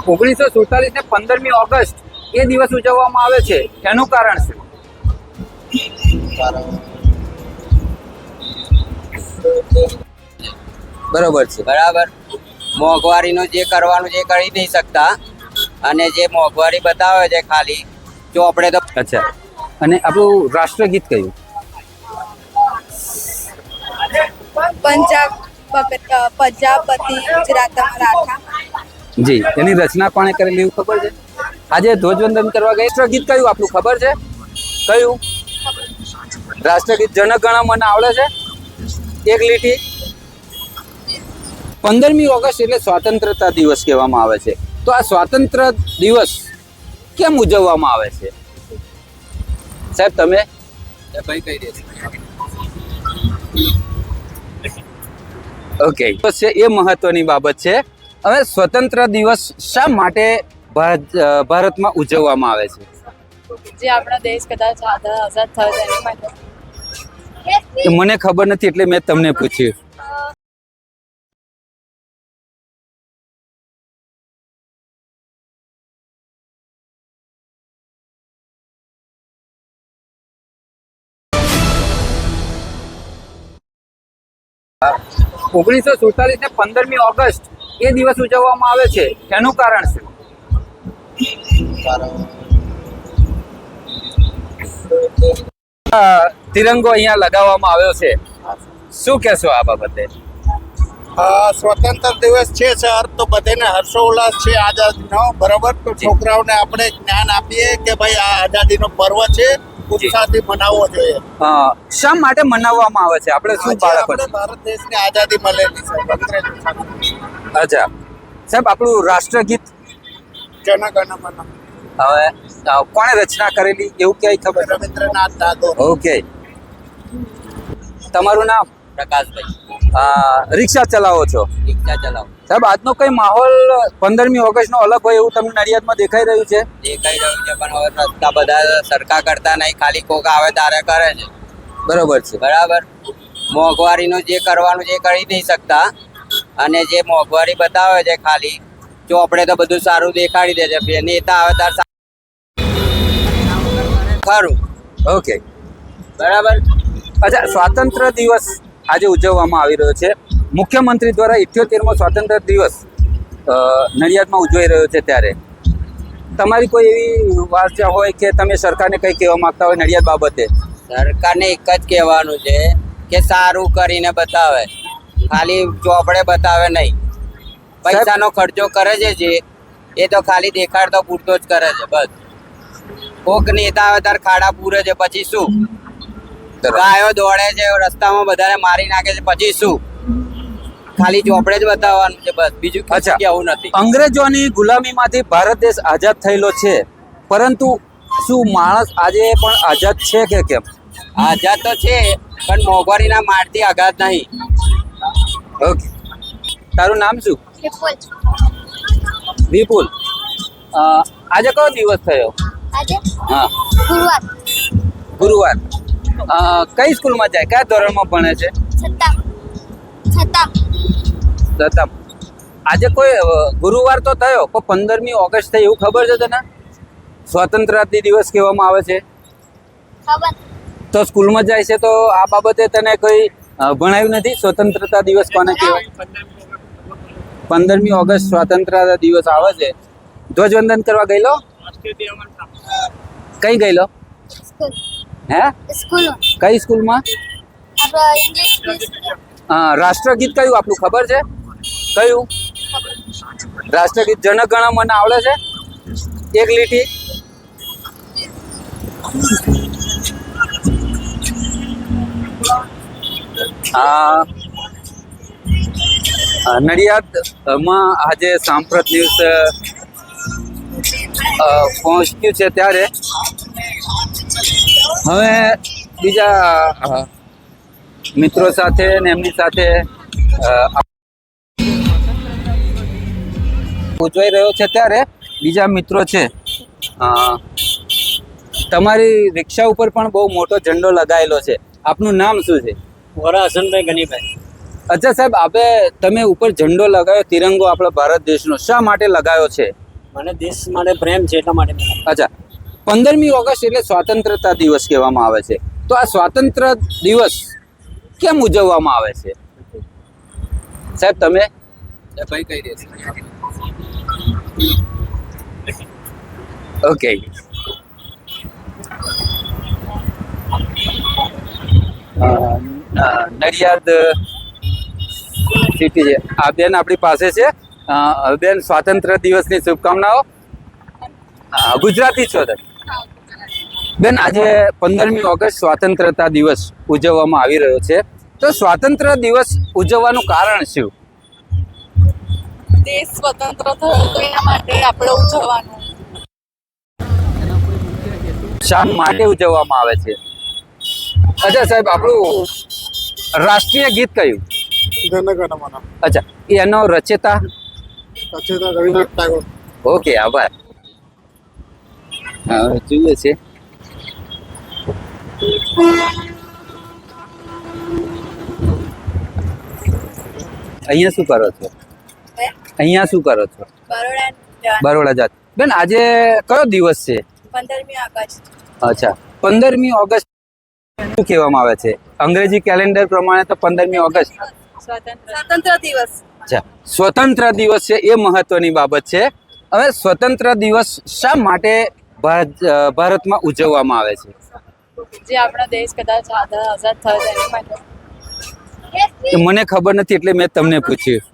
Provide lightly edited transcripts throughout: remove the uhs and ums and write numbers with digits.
1947 ને 15મી ઓગસ્ટ એ દિવસ ઉજવવામાં આવે છે, એનું કારણ શું? બરોબર છે. બરાબર. મોંઘવારીનું જે કરવાનું જે કરી નહીં શકતા અને જે મોંઘવારી બતાવે છે ખાલી ચોપડે તો. અચ્છા, અને આપણું રાષ્ટ્રગીત કયું? પંજાબતી ગુજરાત મરાઠા. જી, એની રચના કોણે કરેલી એવું ખબર છે? આજે ધ્વજવંદન કરવા ગયા રાષ્ટ્રગીત કયું આપણું ખબર છે? કયું રાષ્ટ્રગીત? જન ગણ મન આવડે છે એક લીટી? 15મી ઓગસ્ટ એટલે સ્વતંત્રતા દિવસ કહેવામાં આવે છે. તો આ સ્વાતંત્ર્ય દિવસ કેમ ઉજવવામાં આવે છે સાહેબ? તમે ભાઈ કહી દેશે. ઓકે, તો છે એ મહત્વની બાબત છે. હવે સ્વતંત્ર દિવસ શા માટે ભારતમાં ઉજવવામાં આવે છે? જે આપણો દેશ કદાચ આઝાદ થયો એની માટે. તો મને ખબર નથી એટલે મેં તમને પૂછ્યું. ઓગણીસો 47 ને 15મી ઓગસ્ટ એ દિવસ ઉજવવામાં આવે છે, એનું કારણ શું? તિરંગો અહીંયા લગાવવામાં આવ્યો છે, શું કહેશો આ બાબતે? સ્વતંત્ર દિવસ છે સર, તો બધાને હર્ષોલ્લાસ છે આઝાદીનો, બરાબર. તો છોકરાઓને આપણે જ્ઞાન આપીએ કે ભાઈ આ આઝાદીનો પર્વ છે, ઉત્સાહથી મનાવવો જોઈએ. શા માટે મનાવવામાં આવે છે? આપણે શું બાળકો? આપણે ભારત દેશને આઝાદી મળેલી છે 15 અચ્છા સાહેબ, આપણું રાષ્ટ્રગીત જન ગણ મન. હવે કોણે રચના કરેલી એવું ક્યાંય ખબર? રવિન્દ્રનાથ ટાગોર. ઓકે, તમારું નામ? પ્રકાશભાઈ. રિક્ષા ચલાવો છો રિક્ષા ચલાવો. સાહેબ, આજનો કઈ માહોલ 15મી ઓગસ્ટ નો અલગ હોય એવું તમને નડિયાદમાં દેખાઈ રહ્યું છે? દેખાઈ રહ્યું છે પણ હવે રસ્તા બધા સરખા કરતા નહીં, ખાલી કોક આવે તારે કરે છે. બરોબર છે. બરાબર. મોંઘવારીનું જે કરવાનું જે કરી નહીં શકતા અને જે મોંઘવારી બતાવે છે ખાલી ચોપડે તો બધું સારું દેખાડી દે છે. નેતા આવે તાર ખરું. ઓકે, બરાબર. અચ્છા, સ્વાતંત્ર્ય દિવસ આજે ઉજવવામાં આવી રહ્યો છે. મુખ્યમંત્રી દ્વારા 78મો સ્વાતંત્ર્ય દિવસ નડિયાદમાં ઉજવાઈ રહ્યો છે, ત્યારે તમારી કોઈ એવી વાર્તા હોય કે તમે સરકારને કંઈ કહેવા માંગતા હોય નડિયાદ બાબતે? સરકારને એક જ કહેવાનું છે કે સારું કરીને બતાવે, ખાલી ચોપડે બતાવે નહીં. પૈસાનો ખર્ચો કરે છે જે એ તો ખાલી દેખાડતો પૂરતો જ કરે છે બસ. કોક નેતા આવે તાર ખાડા પૂરે છે, પછી શું? ગાયો દોડે છે રસ્તામાં, બધાને મારી નાખે છે, પછી શું? ખાલી ચોપડે જ બતાવવાનું છે બસ, બીજું કશું કહેવું નથી. અંગ્રેજોની ગુલામીમાંથી ભારત દેશ આઝાદ થયેલો છે, પરંતુ શું માણસ આજે પણ આઝાદ છે કે કેમ? આઝાદ તો છે પણ મોંઘવારીના મારથી આઘાત નહીં. ઓકે, તારું નામ શું? વિપુલ. આજે કયો દિવસ થયો? આજે હા, ગુરુવાર. ગુરુવાર. કઈ સ્કૂલમાં જાય, કયા ધોરણમાં ભણે છે? છતાં દત્તમ. આજે કોઈ ગુરુવાર તો થયો પણ 15મી ઓગસ્ટ થઈ એવું ખબર છે તને? સ્વતંત્રતા દિવસ કહેવામાં આવે છે. ખબર. તો સ્કૂલમાં જાય છે તો આ બાબતે તને કોઈ ભણાવ્યું નથી? સ્વતંત્રતા દિવસ કોને કહેવાય? 15મી ઓગસ્ટ સ્વતંત્રતા દિવસ આવે છે, ધ્વજવંદન કરવા ગયેલો? કઈ ગયેલો? સ્કૂલ. હે? સ્કૂલ. કઈ સ્કૂલમાં? આપણે ઇંગ્લિશ. રાષ્ટ્રગીત કયું આપણું ખબર છે? કયું રાષ્ટ્રગીત? જન ગણ મન આવડે છે એક લીટી? નડિયાદમાં આજે સાંપ્રત દિવસ પહોંચ્યું છે, ત્યારે હવે બીજા મિત્રો સાથે ને એમની સાથે ઉજવાઈ રહ્યો છે, ત્યારે બીજા મિત્રો છે. તમારી રિક્ષા ઉપર પણ બહુ મોટો ઝંડો લગાવેલો છે, આપનું નામ શું છે? વોરા હસનભાઈ ગનીભાઈ. અચ્છા સાહેબ, તમે ઉપર ઝંડો લગાવ્યો, તિરંગો આપણા ભારત દેશનો, શા માટે લગાવ્યો છે મને દેશ માટે પ્રેમ છે એટલા માટે અચ્છા, 15મી ઓગસ્ટ એટલે સ્વાતંત્રતા દિવસ કહેવામાં આવે છે. તો આ સ્વાતંત્ર દિવસ કેમ ઉજવવામાં આવે છે સાહેબ? તમે ભાઈ કહી દેશે. ઓકે. નડિયાદ સિટી છે આ બેન આપણી પાસે છે. બેન, સ્વાતંત્ર્ય દિવસની શુભકામનાઓ. ગુજરાતી છો તમે? બેન, આજે 15મી ઓગસ્ટ સ્વાતંત્રતા દિવસ ઉજવવામાં આવી રહ્યો છે. તો સ્વાતંત્ર્ય દિવસ ઉજવવાનું કારણ શું? દેશ સ્વતંત્ર થયો તો એના માટે આપણે ઉજવવાનું. શા માટે ઉજવવામાં આવે છે? અચ્છા સાહેબ, આપણું રાષ્ટ્રીય ગીત કયું? જનગણમન અચ્છા, એનો રચેતા? રચેતા રવિન્દ્રનાથ ટાગોર. ઓકે, આભાર. જોઈએ છે અહીંયા શું કરો છો? અહીંયા શું કરો છો? બરોડા જાત. બેન, આજે કયો દિવસ છે? 15મી ઓગસ્ટ. અચ્છા, 15મી ઓગસ્ટ શું કહેવામાં આવે છે? અંગ્રેજી કેલેન્ડર પ્રમાણે તો 15મી ઓગસ્ટ. સ્વતંત્ર દિવસ. અચ્છા, સ્વતંત્ર દિવસ છે એ મહત્વની બાબત છે. હવે સ્વતંત્ર દિવસ શા માટે ભારતમાં ઉજવવામાં આવે છે? જે આપણો દેશ કદાચ આઝાદ થયો તેની માટે. એ મને ખબર નથી એટલે મેં તમને પૂછ્યું.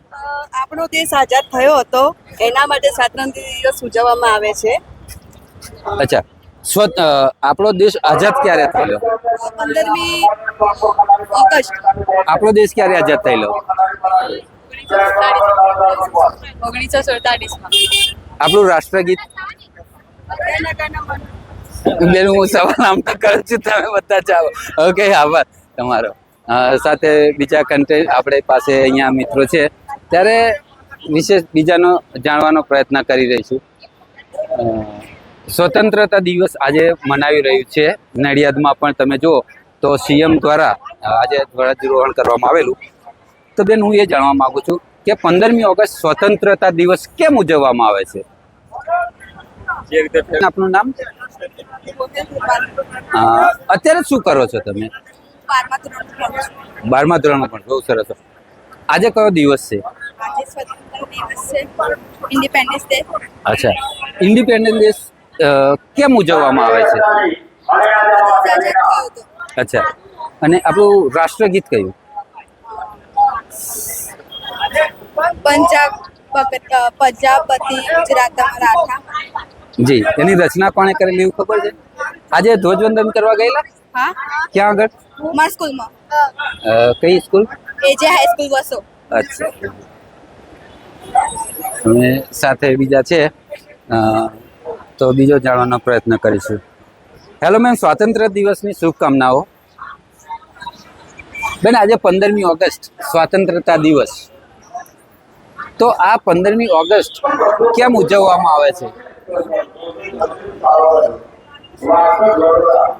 આપણો દેશ આઝાદ થયો હતો એના માટે સ્વાતંત્ર્ય દિવસ ઉજવવામાં આવે છે. અચ્છા, આપણો દેશ આઝાદ ક્યારે થયેલો? 15મી ઓગસ્ટ. આપણો દેશ ક્યારે આઝાદ થયેલો? 1947માં. આપણું રાષ્ટ્રગીત? બેન, હું સવાલ આમ તો કરું છું, તમે બધા ચાલો. ઓકે, આભાર તમારો. સાથે બીજા કન્ટેન્ટ આપણી પાસે અહીંયા મિત્રો છે ત્યારે વિશેષ બીજાનો જાણવાનો પ્રયત્ન કરી રહીશું. સ્વતંત્રતા દિવસ આજે મનાવી રહ્યું છે નડિયાદમાં પણ તમે જુઓ તો સીએમ દ્વારા આજે ધ્વજારોહણ કરવામાં આવેલું. તો બેન, હું એ જાણવા માંગુ છું કે 15મી ઓગસ્ટ સ્વતંત્રતા દિવસ કેમ ઉજવવામાં આવે છે? આપનું નામ? અત્યારે શું કરો છો તમે? 12મા ધોરણમાં પણ. બહુ સરસ. આજે કયો દિવસ છે? આજે સ્વતંત્ર દિવસ છે, ઇન્ડિપેન્ડન્સ ડે. અચ્છા, ઇન્ડિપેન્ડન્સ ડે કેમ ઉજવવામાં આવે છે? આઝાદ થયો હતો. અચ્છા, અને આપણું રાષ્ટ્રગીત કયું? પંજાબતી ગુજરાતમાં રાઠા. જી, એની રચના કોણે કરેલી એવું ખબર છે? આજે ધ્વજવંદન કરવા ગયેલા? હા, ક્યાં આગળ? મારા સ્કૂલમાં. કઈ સ્કૂલ? એજે હાઈસ્કૂલ વસો. અચ્છા. અને સાથે બીજા છે તો બીજો જાણવાનો પ્રયત્ન કરીશું. હેલો મેમ, સ્વાતંત્ર્ય દિવસની શુભકામનાઓ. બેન, આજે 15મી ઓગસ્ટ સ્વાતંત્રતા દિવસ. તો આ 15મી ઓગસ્ટ કેમ ઉજવવામાં આવે છે?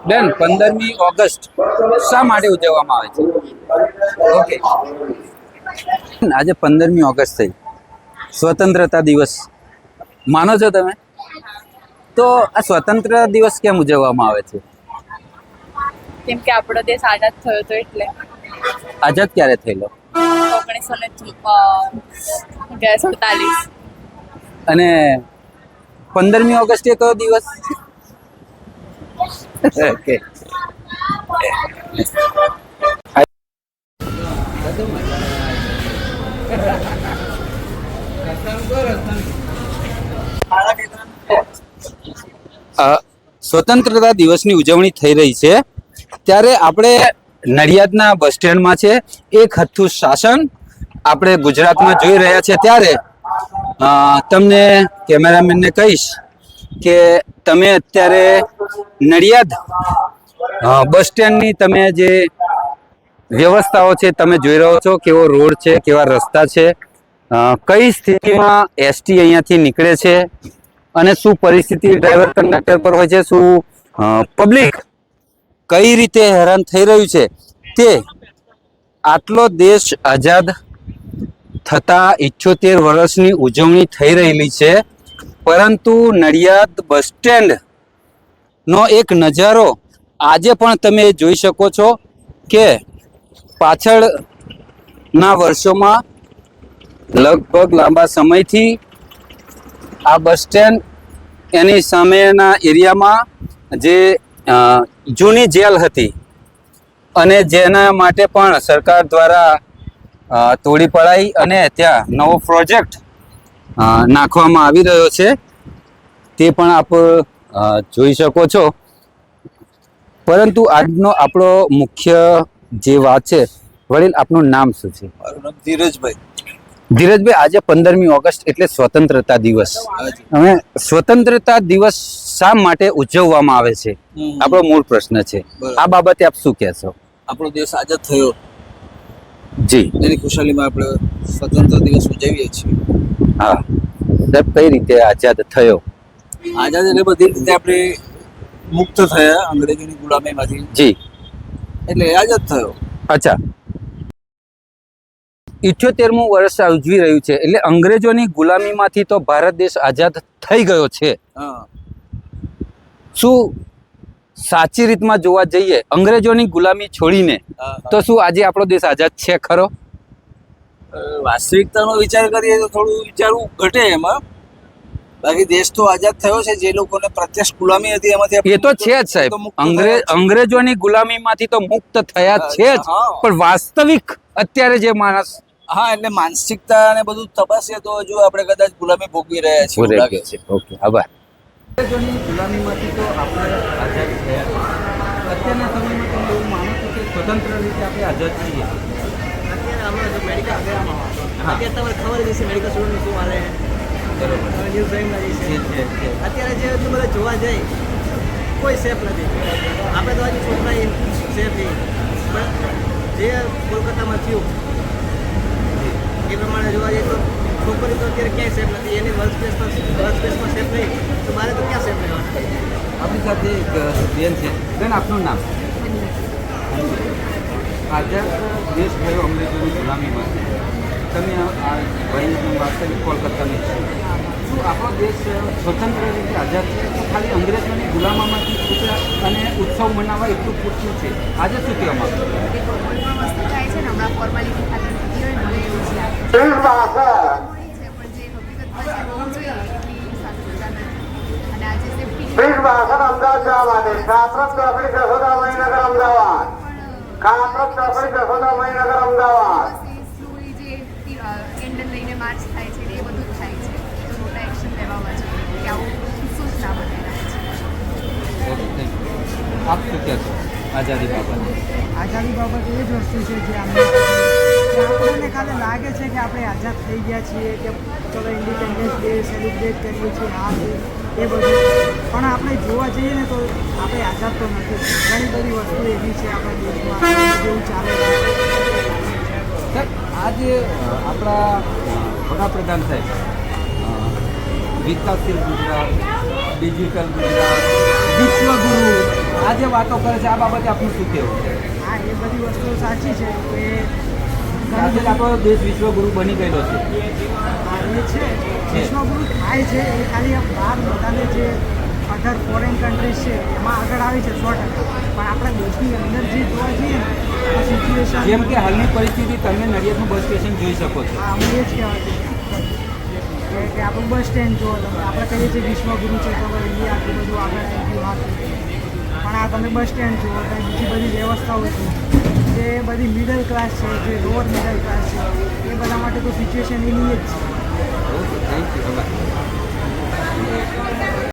બેન, 15મી ઓગસ્ટ શા માટે ઉજવવામાં આવે છે? ઓકે, આજે 15મી ઓગસ્ટ થઈ, સ્વતંત્રતા દિવસ માનો છો તમે? તો આ સ્વતંત્ર દિવસ કેમ ઉજવવામાં આવે છે? કેમ કે આપણો દેશ આઝાદ થયો હતો એટલે. આઝાદ ક્યારે થયેલો? 1947. અને 15મી ઓગસ્ટે કયો દિવસ? ઓકે. સ્વતંત્રતા દિવસની ઉજવણી થઈ રહી છે ત્યારે આપણે નડિયાદના બસ સ્ટેન્ડમાં છે. એક હથ્થું શાસન આપણે ગુજરાતમાં જોઈ રહ્યા છે ત્યારે તમને કેમેરામેનને કહીશ કે તમે અત્યારે નડિયાદ બસ સ્ટેન્ડની તમે જે વ્યવસ્થાઓ છે તમે જોઈ રહ્યો છો. કેવો રોડ છે, કેવા રસ્તા છે, કઈ સ્થિતિમાં એસટી અહીંયાથી નીકળે છે અને શું પરિસ્થિતિ ડ્રાઈવર કંડક્ટર પર હોય છે, શું પબ્લિક કઈ રીતે હેરાન થઈ રહ્યું છે તે આટલો દેશ આઝાદ થતા 78 વર્ષની ઉજવણી થઈ રહેલી છે પરંતુ નડિયાદ બસ સ્ટેન્ડ નો એક નજારો આજે પણ તમે જોઈ શકો છો કે પાછળના વર્ષોમાં લગભગ લાંબા સમયથી આ બસ સ્ટેન્ડ એની સામેના એરિયામાં જે જૂની જેલ હતી અને જેના માટે પણ સરકાર દ્વારા તોડી પડાઈ અને ત્યાં નવો પ્રોજેક્ટ નાખવામાં આવી રહ્યો છે તે પણ આપ જોઈ શકો છો. પરંતુ આજનો આપણો મુખ્ય જે વાત છે, વડીલ આપનું નામ શું છે? મારું નામ ધીરજભાઈ. ધીરજભાઈ, આજે 15મી ઓગસ્ટ એટલે સ્વતંત્રતા દિવસ. હવે સ્વતંત્રતા દિવસ શા માટે ઉજવવામાં આવે છે, આપણો મૂળ પ્રશ્ન છે. આ બાબતે આપ શું કહેશો? આપણો દેશ આઝાદ થયો, જી, એની ખુશાલીમાં આપણે સ્વતંત્ર દિવસ ઉજવીએ છીએ. હા સાહેબ, કઈ રીતે આઝાદ થયો? આઝાદ એટલે બધી રીતે આપણે મુક્ત થયા અંગ્રેજોની ગુલામીમાંથી, જી, એટલે આઝાદ થયો. અચ્છા, 78મું વર્ષ ઉજવી રહ્યું છે એટલે અંગ્રેજોની ગુલામીમાંથી તો ભારત દેશ આઝાદ થઈ ગયો છે. હા, શું સાચી રીતમાં જોવા જઈએ અંગ્રેજોની ગુલામી છોડીને તો શું આજે આપણો દેશ આઝાદ છે ખરો? વાસ્તવિકતાનો વિચાર કરીએ તો થોડું વિચારવું ઘટે એમાં. બાકી દેશ તો આઝાદ થયો છે. જે લોકોને પ્રત્યક્ષ ગુલામી હતી એમાંથી એ તો છે જ સાહેબ, અંગ્રેજોની ગુલામીમાંથી તો મુક્ત થયા જ છે જ, પણ વાસ્તવિક અત્યારે જે માણસ હા, એટલે માનસિકતા અને બધું તપાસીએ તો હજુ આપણે કદાચ ગુલામી ભોગવી રહ્યા છીએ એવું લાગે છે. ઓકે, આભાર. અંગ્રેજોની ગુલામીમાંથી તો આપણે આઝાદ થયા. અત્યારના સમયમાં તમે એવું માનો છો કે સ્વતંત્ર રીતે આપણે આઝાદ છીએ? અત્યારે હમણાં જો મેડિકલ અત્યારે તમારે ખબર જ હશે મેડિકલ સ્ટુડન્ટ શું હાલે બરોબર ન્યૂઝ લાઈવમાં છે. અત્યારે જે એટલું બધા જોવા જાય કોઈ સેફ નથી. આપણે તો આજે છોકરા સેફ નહીં, પણ જે કોલકાતામાં થયું એ પ્રમાણે જોવા જઈએ તો છોકરી તો અત્યારે ક્યાંય સેફ નથી. એની વર્ક સ્પેસમાં સેફ નહીં તો મારે તો ક્યાં સેફ રહેવાનું? આપણી સાથે એક બેન છે. બેન, આપનું નામ? આઝાદ દેશ થયો અંગ્રેજોની ગુલામીમાંથી. તમે આ ભાઈની વાત કરી કોલકાતાની છે. શું આપણો દેશ સ્વતંત્ર રીતે આઝાદ છે તો ખાલી અંગ્રેજોની ગુલામીમાંથી છૂટ્યા અને ઉત્સવ મનાવવા એટલું પૂરતું છે? આજે શું કહેવા માંગો? કોઈ પણ વસ્તુ થાય છે ને હમણાં ફોર્માલિટી ખાતર થતી હોય મને એવું છે પણ જે હકીકતમાં જે હોવું જોઈએ એટલી સાથે બધા નથી અને આજે સેફટી સ્લોલી જે કેન્ડલ લઈને માર્ચ થાય છે એ બધું જ થાય છે તો મોટા એક્શન લેવામાં છે કે આવું કિસ્સો જ ના બને ઓકે, થેન્ક યુ. આપ શું કહેશો આઝાદી બાબતે? આઝાદી બાબત એ જ વસ્તુ છે જે આપણને ખાલી લાગે છે કે આપણે આઝાદ થઈ ગયા છીએ કે ચલો ઇન્ડિપેન્ડન્સ ડે સેલિબ્રેટ કરીએ છીએ, આ એ બધું, પણ આપણે જોવા જઈએ ને તો આપણે આઝાદ તો નથી. ઘણી બધી વસ્તુ એવી છે આપણા દેશમાં જેવું ચાલે છે. આજે આપણા વડાપ્રધાન સાહેબ વિકાસશીલ ગુજરાત, ડિજિટલ ગુજરાત, વિશ્વગુરુ આ જે વાતો કરે છે, આ બાબતે આપનું શું કહેવું? હા, એ બધી વસ્તુઓ સાચી છે કે આજે આપણો દેશ વિશ્વગુરુ બની ગયેલો છે. હા, એ છે વિશ્વગુરુ થાય છે એ ખાલી બહાર બધાને જે 18 ફોરેન કન્ટ્રીઝ છે એમાં આગળ આવી છે 100%, પણ આપણા દેશની અંદર જે જોવા જઈએ ને આ સિચ્યુએશન જેમ કે હાલની પરિસ્થિતિ તમે નડિયાદનું બસ સ્ટેશન જોઈ શકો છો. હા, હું એ જ કહેવા કે આપણું બસ સ્ટેન્ડ જુઓ તમે. આપણે કહીએ છીએ વિશ્વગુરુ છે તો ઇન્ડિયા આટલું બધું આગળ આવી ગયું હતું, પણ આ તમે બસ સ્ટેન્ડ જુઓ તો બીજી બધી વ્યવસ્થાઓ છે જે બધી મિડલ ક્લાસ છે, જે લોઅર મિડલ ક્લાસ છે એ બધા માટે તો સિચ્યુએશન એની જ છે. Thank you.